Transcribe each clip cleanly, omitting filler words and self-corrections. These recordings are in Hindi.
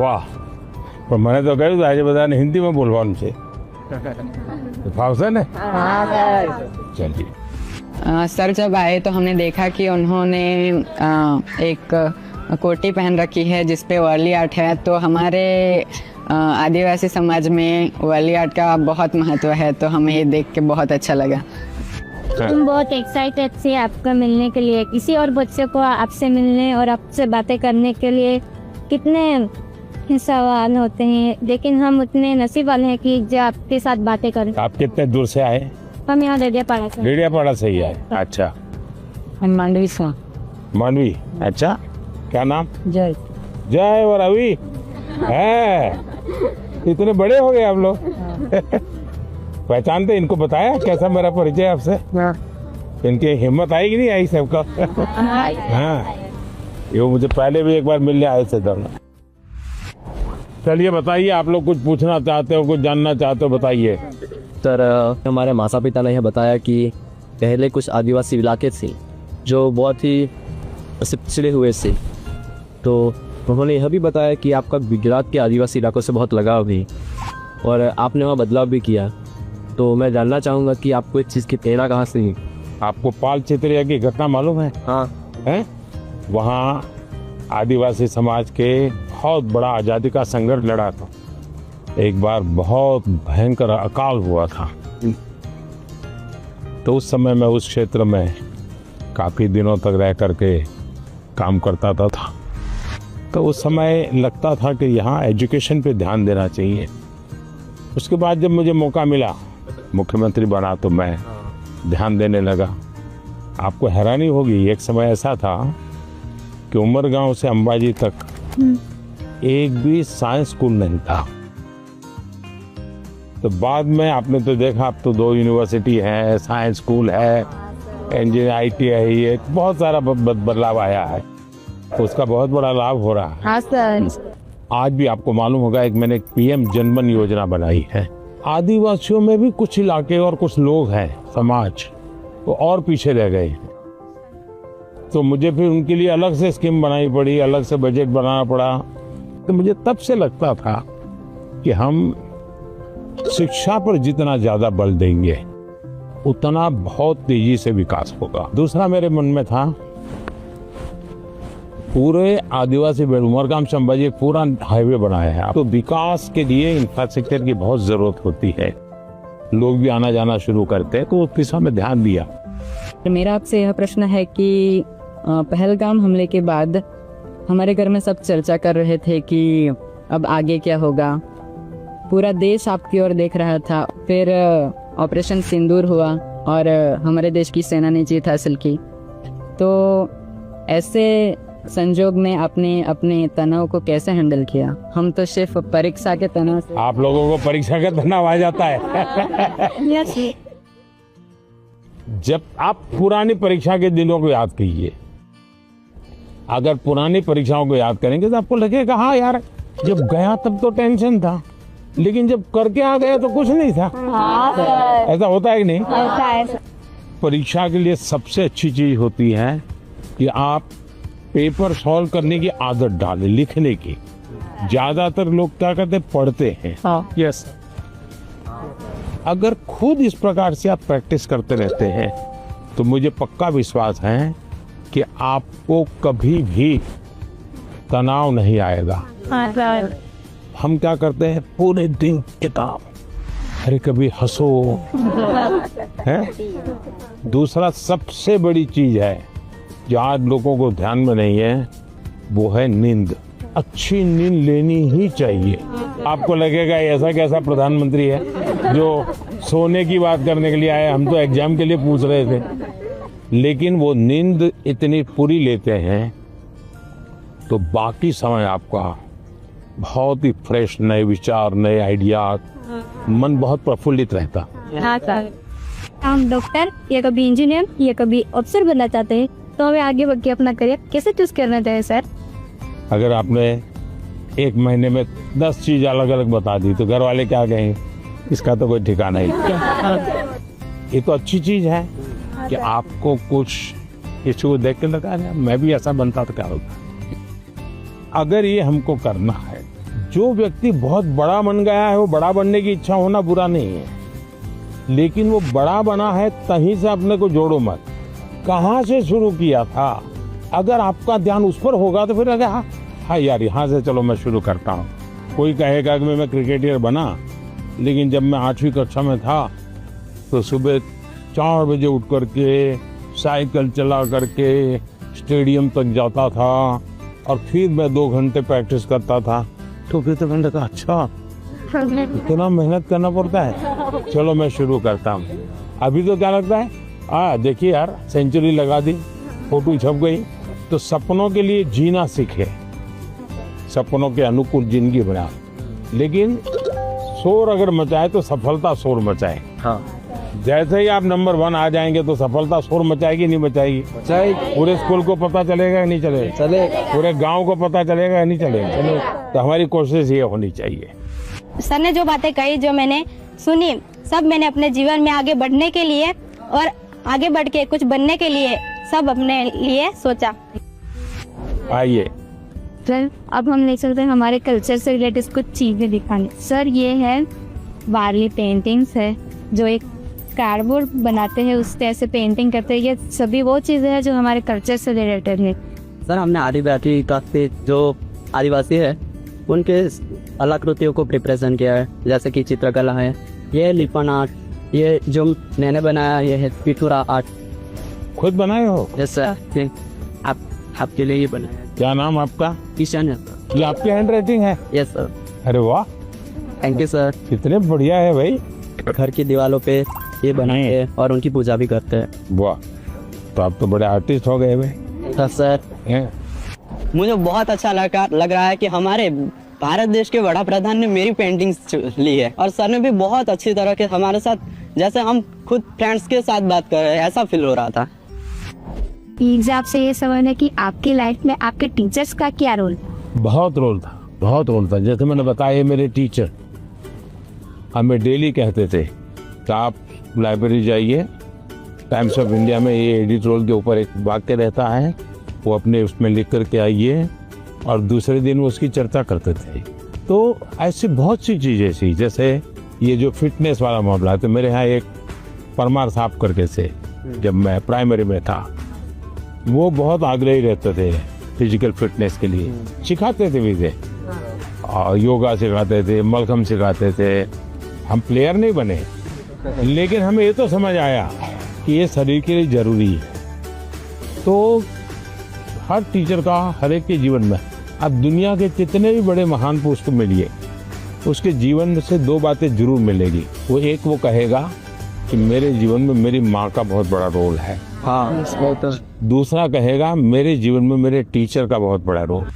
વાહ, પણ મને તો કહ્યું આજે બધાને હિન્દીમાં બોલવાનું છે. ફાવશે ને? ચलिए. सर जब आए तो हमने देखा कि उन्होंने एक कोटी पहन रखी है जिस पे वर्ली आर्ट है. तो हमारे आदिवासी समाज में वर्ली आर्ट का बहुत महत्व है, तो हमें ये देख के बहुत अच्छा लगा. हम बहुत एक्साइटेड थे आपका मिलने के लिए. किसी और बच्चे को आपसे मिलने और आपसे बातें करने के लिए कितने सवाल होते हैं, लेकिन हम उतने नसीब वाले हैं कि जो आपके साथ बातें करें. आप कितने दूर से आए? हम यहाँ डेडियापाड़ा से. डेडियापाड़ा से ही आए. अच्छा, मांडवी से. मानवी. अच्छा, क्या नाम? जय. जय और रवि है. इतने बड़े हो गए आप लोग. पहचानते? इनको बताया कैसा मेरा परिचय आपसे? इनकी हिम्मत आई कि नहीं आई सबका? हाँ, ये मुझे पहले भी एक बार मिलने आए थे दोनों. चलिए बताइए, आप लोग कुछ पूछना चाहते हो, कुछ जानना चाहते हो, बताइए. सर, हमारे माता पिता ने यह बताया कि पहले कुछ आदिवासी इलाके थे जो बहुत ही पिछड़े हुए थे. तो उन्होंने यह भी बताया कि आपका गुजरात के आदिवासी इलाकों से बहुत लगाव भी, और आपने वहाँ बदलाव भी किया. तो मैं जानना चाहूँगा कि आपको इस चीज़ की प्रेरणा कहाँ से हुई? आपको पाल चित्रिया की घटना मालूम है? हाँ. है? वहाँ आदिवासी समाज के बहुत बड़ा आज़ादी का संघर्ष लड़ा था. एक बार बहुत भयंकर अकाल हुआ था. तो उस समय मैं उस क्षेत्र में काफ़ी दिनों तक रह करके काम करता था. तो उस समय लगता था कि यहाँ एजुकेशन पे ध्यान देना चाहिए. उसके बाद जब मुझे मौका मिला, मुख्यमंत्री बना, तो मैं ध्यान देने लगा. आपको हैरानी होगी, एक समय ऐसा था कि उमरगांव से अंबाजी तक एक भी साइंस स्कूल नहीं था. तो बाद में आपने तो देखा, अब तो 2 यूनिवर्सिटी है, साइंस स्कूल है, इंजीनियर ITI है, बहुत सारा बदलाव आया है. तो उसका बहुत बड़ा लाभ हो रहा है. हाँ सर. आज भी आपको मालूम होगा, एक मैंने PM जनमन योजना बनाई है. आदिवासियों में भी कुछ इलाके और कुछ लोग हैं, समाज वो और पीछे रह गए. तो मुझे फिर उनके लिए अलग से स्कीम बनानी पड़ी, अलग से बजट बनाना पड़ा. तो मुझे तब से लगता था कि हम शिक्षा पर जितना ज्यादा बल देंगे उतना बहुत तेजी से विकास होगा. दूसरा मेरे मन में था, पूरे आदिवासी बेल्ट उमरगाम से अंबाजी एक पूरा हाईवे बनाया है. तो विकास के लिए इंफ्रास्ट्रक्चर की बहुत जरूरत होती है. लोग भी आना जाना शुरू करते हैं, तो उस दिशा में ध्यान दिया. मेरा आपसे यह प्रश्न है कि पहलगाम हमले के बाद हमारे घर में सब चर्चा कर रहे थे कि अब आगे क्या होगा. पूरा देश आपकी ओर देख रहा था. फिर ऑपरेशन सिंदूर हुआ और हमारे देश की सेना ने जीत हासिल की. तो ऐसे संजोग में आपने अपने तनाव को कैसे हैंडल किया? हम तो सिर्फ परीक्षा के तनाव से. आप लोगों को परीक्षा का तनाव आ जाता है. जब आप पुरानी परीक्षा के दिनों को याद कीजिए, अगर पुरानी परीक्षाओं को याद करेंगे तो आपको लगेगा हाँ यार, जब गया तब तो टेंशन था, लेकिन जब करके आ गया तो कुछ नहीं था. ऐसा होता है कि नहीं? होता है. परीक्षा के लिए सबसे अच्छी चीज होती है कि आप पेपर सॉल्व करने की आदत डालें, लिखने की. ज्यादातर लोग क्या करते हैं, पढ़ते हैं. यस. अगर खुद इस प्रकार से आप प्रैक्टिस करते रहते हैं तो मुझे पक्का विश्वास है कि आपको कभी भी तनाव नहीं आएगा. हम क्या करते हैं, पूरे दिन किताब, अरे कभी हंसो है. दूसरा सबसे बड़ी चीज है जो आज लोगों को ध्यान में नहीं है, वो है नींद. अच्छी नींद लेनी ही चाहिए. आपको लगेगा ऐसा कैसा प्रधानमंत्री है जो सोने की बात करने के लिए आए, हम तो एग्जाम के लिए पूछ रहे थे. लेकिन वो नींद इतनी पूरी लेते हैं तो बाकी समय आपका बहुत ही फ्रेश, नए विचार, नए आइडिया, मन बहुत प्रफुल्लित रहता. हाँ सर. हम डॉक्टर या कभी इंजीनियर या कभी अफसर बनना चाहते हैं, तो हमें आगे बढ़ के अपना करियर कैसे चूज करना चाहिए सर? अगर आपने एक महीने में 10 चीज अलग अलग बता दी तो घर वाले क्या कहेंगे, इसका तो कोई ठिकाना ही. ये तो अच्छी चीज है कि आपको कुछ किसी को देख के लगा यार मैं भी ऐसा बनता तो क्या होगा। अगर ये हमको करना है, जो व्यक्ति बहुत बड़ा बन गया है वो बड़ा बनने की इच्छा होना बुरा नहीं है, लेकिन वो बड़ा बना है तहीं से अपने को जोड़ो मत। कहाँ से शुरू किया था, अगर आपका ध्यान उस पर होगा तो फिर अगर हाँ यार यहाँ से चलो मैं शुरू करता हूँ। कोई कहेगा कि मैं क्रिकेटर बना, लेकिन जब मैं 8वीं कक्षा में था तो सुबह 4 बजे उठ करके साइकिल चला करके स्टेडियम तक जाता था और फिर मैं 2 घंटे प्रैक्टिस करता था। तो फिर तो मैंने कहा अच्छा इतना मेहनत करना पड़ता है, चलो मैं शुरू करता हूँ। अभी तो क्या लगता है देखिए यार सेंचुरी लगा दी, फोटो छप गई। तो सपनों के लिए जीना सीखे, सपनों के अनुकूल जिंदगी बना, लेकिन शोर अगर मचाए तो सफलता शोर मचाए। हाँ जैसे ही आप नंबर 1 आ जाएंगे तो सफलता शोर मचाएगी नहीं मचाएगी? पूरे स्कूल को पता चलेगा या नहीं चलेगा? चलेगा। पूरे गांव को पता चलेगा या नहीं चलेगा? तो हमारी कोशिश ये होनी चाहिए। सर ने जो बातें कही, जो मैंने सुनी, सब मैंने अपने जीवन में आगे बढ़ने के लिए और आगे बढ़ के कुछ बनने के लिए सब अपने लिए सोचा। आइए सर अब हम ले सकते हैं हमारे कल्चर से रिलेटेड कुछ चीज़ें दिखाने। सर ये है वारली पेंटिंग्स है, जो एक कार्डबोर्ड बनाते हैं उससे ऐसे पेंटिंग करते हैं। ये सभी वो चीज़ें हैं जो हमारे कल्चर से रिलेटेड है। सर हमने आदिवासी काफी जो आदिवासी है उनके कलाकृतियों को रिप्रेजेंट किया है, जैसे कि चित्रकला है, ये लिपन आर्ट, ये जो मैंने बनाया ये है पिथुरा आर्ट। खुद बनाए हो? यस सर, आपके लिए ये बनाया। क्या नाम आपका? किशन है। ये आपकी हैंड राइटिंग है? Yes sir. अरे वाह, थैंक यू सर। कितने बढ़िया है भाई। घर की दीवारों पे ये बनाए हैं और उनकी पूजा भी करते हैं। वाह, तो आप तो बड़े आर्टिस्ट हो गए भाई। सर हैं? मुझे बहुत अच्छा लग रहा है कि हमारे भारत देश के बड़ा प्रधान ने मेरी पेंटिंग्स ली है और सर ने भी बहुत अच्छी तरह के हमारे साथ, जैसे हम खुद फ्रेंड्स के साथ बात कर रहे हैं, ऐसा फील हो रहा था। एग्जाम से ये सवाल है कि आपकी लाइफ में आपके टीचर्स का क्या रोल? बहुत रोल था, बहुत रोल था। जैसे मैंने बताया मेरे टीचर हमें डेली कहते थे कि आप लाइब्रेरी जाइए, टाइम्स ऑफ इंडिया में ये एडिटोरियल के ऊपर एक वाक्य रहता है, वो अपने उसमें लिख करके आइए, और दूसरे दिन वो उसकी चर्चा करते थे। तो ऐसी बहुत सी चीज़ें थी, जैसे ये जो फिटनेस वाला मामला है, तो मेरे यहाँ एक परमार साहब करके से, जब मैं प्राइमरी में था, वो बहुत आग्रही रहते थे फिजिकल फिटनेस के लिए, सिखाते थे भी थे, और योगा सिखाते थे, मलखम सिखाते थे। हम प्लेयर नहीं बने, लेकिन हमें ये तो समझ आया कि ये शरीर के लिए जरूरी है। तो हर टीचर का हर एक के जीवन में, अब दुनिया के जितने भी बड़े महान पुरुष को मिलिए, उसके जीवन से 2 बातें जरूर मिलेगी। वो एक वो कहेगा कि मेरे जीवन में मेरी माँ का बहुत बड़ा रोल है, हाँ, दूसरा कहेगा मेरे जीवन में मेरे टीचर का बहुत बड़ा रोल।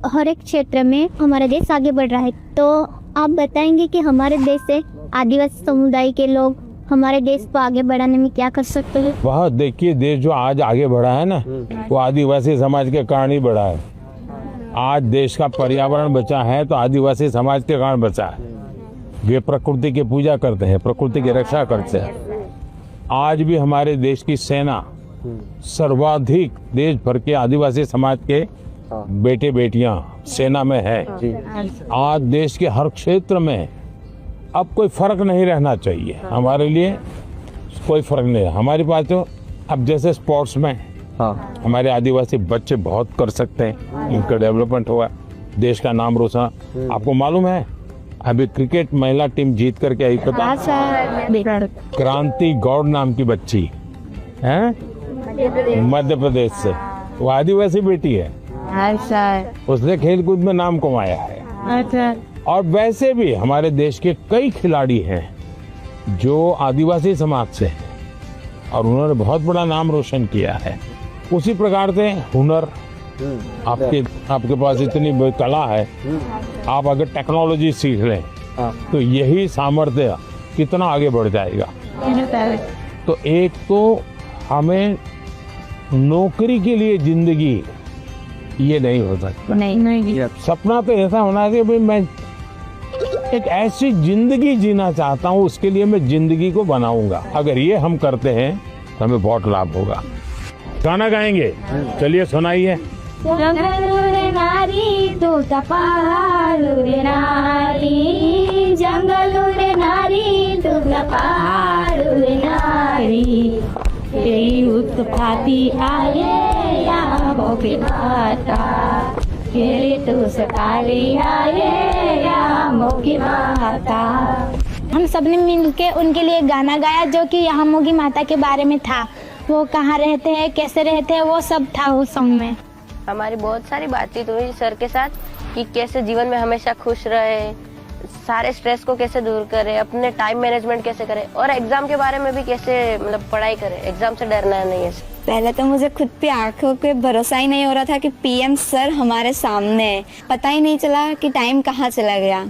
हर एक क्षेत्र में हमारा देश आगे बढ़ रहा है, तो आप बताएंगे कि हमारे देश से आदिवासी समुदाय के लोग हमारे देश को आगे बढ़ाने में क्या कर सकते हैं? वह देखिए, देश जो आज आगे बढ़ा है ना, वो आदिवासी समाज के कारण ही बढ़ा है। आज देश का पर्यावरण बचा है तो आदिवासी समाज के कारण बचा है। वे प्रकृति की पूजा करते हैं, प्रकृति की रक्षा करते हैं। आज भी हमारे देश की सेना सर्वाधिक देश भर के आदिवासी समाज के बेटे बेटियां सेना में है। आज देश के हर क्षेत्र में अब कोई फर्क नहीं रहना चाहिए, हमारे लिए कोई फर्क नहीं है। हमारे पास तो अब जैसे स्पोर्ट्स में हमारे आदिवासी बच्चे बहुत कर सकते हैं, उनका डेवलपमेंट हुआ, देश का नाम रोशन। आपको मालूम है अभी क्रिकेट महिला टीम जीत करके आई, पता? क्रांति गौड़ नाम की बच्ची है, मध्य प्रदेश से, वो आदिवासी बेटी है। उसने खेलकूद में नाम कमाया है। और वैसे भी हमारे देश के कई खिलाड़ी हैं जो आदिवासी समाज से हैं और उन्होंने बहुत बड़ा नाम रोशन किया है। उसी प्रकार से हुनर, आपके पास इतनी कला है, आप अगर टेक्नोलॉजी सीख लें तो यही सामर्थ्य कितना आगे बढ़ जाएगा। तो एक तो हमें नौकरी के लिए जिंदगी ये नहीं हो सकता, नहीं। सपना तो ऐसा होना चाहिए भाई मैं एक ऐसी जिंदगी जीना चाहता हूँ, उसके लिए मैं जिंदगी को बनाऊंगा। अगर ये हम करते हैं तो हमें बहुत लाभ होगा। गाना गाएंगे, चलिए सुनाइए। जंगल नारी तू पहाड़ नारी, जंगल नारी तू पहाड़ नारी, तेरी उत्पत्ति आए या मोके माता, तेरी तू सतारी आए या मोके माता। हम सबने मिलके उनके लिए गाना गाया जो कि यहाँ मोगी माता के बारे में था। वो कहाँ रहते हैं, कैसे रहते हैं, वो सब था उस सॉन्ग में। हमारी बहुत सारी बातचीत हुई सर के साथ कि कैसे जीवन में हमेशा खुश रहे, सारे स्ट्रेस को कैसे दूर करे, अपने टाइम मैनेजमेंट कैसे करे और एग्जाम के बारे में भी कैसे मतलब पढ़ाई करे, एग्जाम से डरना नहीं है। पहले तो मुझे खुद पे आंखों पे भरोसा ही नहीं हो रहा था कि पीएम सर हमारे सामने है। पता ही नहीं चला कि टाइम कहाँ चला गया।